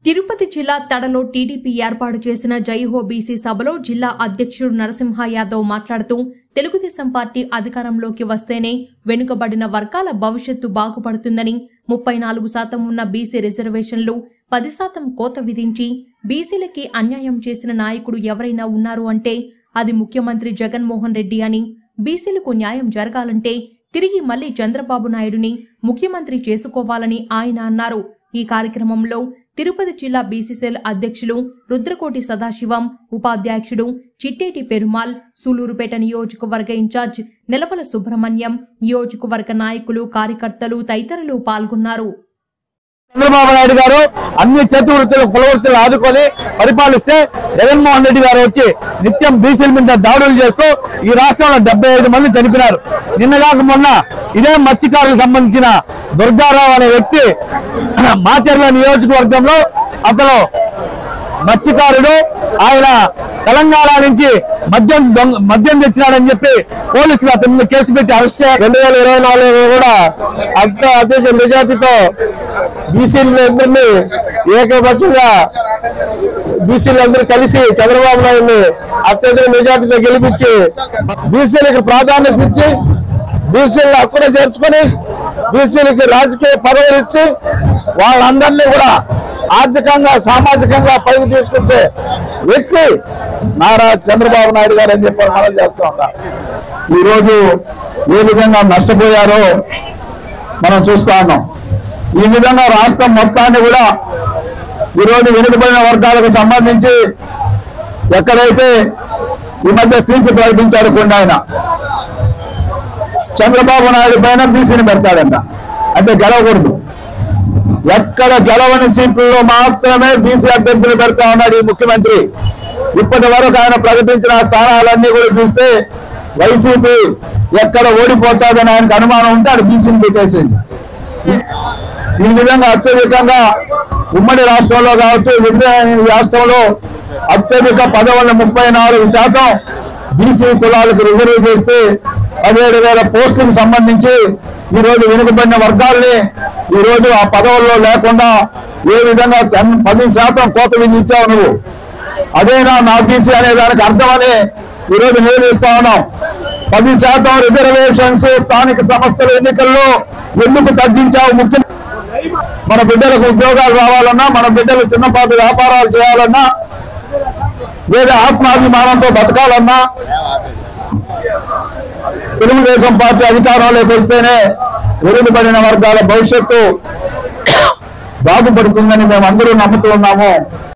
తిరుపతి జిల్లా తడలో టీడీపీ ఏర్పాటు చేసిన జైహో బీసీ సభలో జిల్లా అధ్యక్షుడు నరసింహ యాదవ్ మాట్లాడుతూ తెలుగుదేశం పార్టీ అధికారంలోకి వస్తేనే వెనుకబడిన వర్గాల భవిష్యత్తు బాగుపడుతుందని 34% ఉన్న బీసీ రిజర్వేషన్లు 10% కోత విధించి బీసీలకి అన్యాయం చేసిన నాయకుడు ఎవరైనా ఉన్నారు అంటే అది ముఖ్యమంత్రి జగన్మోహన్ రెడ్డి అని, బీసీలకు న్యాయం జరగాలంటే తిరిగి మళ్లీ చంద్రబాబు నాయుడుని ముఖ్యమంత్రి చేసుకోవాలని ఆయన అన్నారు। ఈ కార్యక్రమంలో తిరుపతి జిల్లా బీసీసీఎల్ అధ్యక్షులు రుద్రకోటి సదాశివం, ఉపాధ్యక్షుడు చిట్టేటి పెరుమాల్, సూలూరుపేట నియోజకవర్గ ఇన్ఛార్జ్ నెలవల సుబ్రహ్మణ్యం, నియోజకవర్గ నాయకులు, కార్యకర్తలు తదితరులు పాల్గొన్నారు। చంద్రబాబు నాయుడు గారు అన్ని చేతి వృత్తులు కుల వృత్తులు ఆదుకొని పరిపాలిస్తే జగన్మోహన్ రెడ్డి గారు వచ్చి నిత్యం బీసీల మీద దాడులు చేస్తూ ఈ రాష్ట్రంలో 75 మంది చనిపోయినారు। నిన్నగాక మొన్న ఇదే మత్స్యకారులకు సంబంధించిన దుర్గారావు అనే వ్యక్తి మాచర్ల నియోజకవర్గంలో అతను మత్స్యకారుడు, ఆయన తెలంగాణ నుంచి మద్యం తెచ్చినాడని చెప్పి పోలీసులు అతని కేసు పెట్టి అరెస్ట్ చేశారు। 2024 కూడా అత్యధిక మెజార్టీతో బీసీలందరినీ ఏకపక్షంగా బీసీలందరూ కలిసి చంద్రబాబు నాయుడిని అత్యధిక మెజార్టీతో గెలిపించి బీసీలకు ప్రాధాన్యత ఇచ్చి బీసీలను అక్కడే చేర్చుకొని బీసీలకి రాజకీయ పదవులు ఇచ్చి వాళ్ళందరినీ కూడా ఆర్థికంగా సామాజికంగా పైకి తీసుకొచ్చే వ్యక్తి నారా చంద్రబాబు నాయుడు గారు అని చెప్పి మనం చేస్తూ ఉంటాం। ఈరోజు ఏ విధంగా నష్టపోయారో మనం చూస్తా ఉన్నాం। ఈ విధంగా రాష్ట్రం మొత్తాన్ని కూడా ఈరోజు వెనుకబడిన వర్గాలకు సంబంధించి ఎక్కడైతే ఈ మధ్య సీట్లు ప్రకటించారు కొన్ని ఆయన చంద్రబాబు నాయుడు పైన బీసీని పెడతాడంట, అంటే గెలవకూడదు। ఎక్కడ గెలవని సీట్లలో మాత్రమే బీసీ అభ్యర్థులు పెడతా ఉన్నాడు ఈ ముఖ్యమంత్రి। ఇప్పటి వరకు ఆయన ప్రకటించిన స్థానాలన్నీ కూడా చూస్తే వైసీపీ ఎక్కడ ఓడిపోతాదని ఆయనకు అనుమానం ఉంటే అది బీసీని పెట్టేసింది। ఈ విధంగా అత్యధికంగా ఉమ్మడి రాష్ట్రంలో కావచ్చు, రాష్ట్రంలో అత్యధిక పదవుల 34% బీసీ కులాలకు రిజర్వ్ చేస్తే 17,000 పోస్టులకు సంబంధించి ఈరోజు వెనుకబడిన వర్గాల్ని ఈరోజు ఆ పదవుల్లో లేకుండా ఏ విధంగా 10% కోత విధించావు నువ్వు, అదేనా నా బీసీ అనే దానికి అర్థమని ఈరోజు నిలదీస్తా ఉన్నాం। 10% రిజర్వేషన్స్ స్థానిక సంస్థల ఎన్నికల్లో ఎందుకు తగ్గించావు? ముఖ్యం మన బిడ్డలకు ఉద్యోగాలు రావాలన్నా, మన బిడ్డలు చిన్నపాటి వ్యాపారాలు చేయాలన్నా, లేదా ఆత్మాభిమానంతో బతకాలన్నా తెలుగుదేశం పార్టీ అధికారంలోకి వస్తేనే వెనుకబడిన వర్గాల భవిష్యత్తు బాగుపడుతుందని మేము అందరూ నమ్ముతూ ఉన్నాము।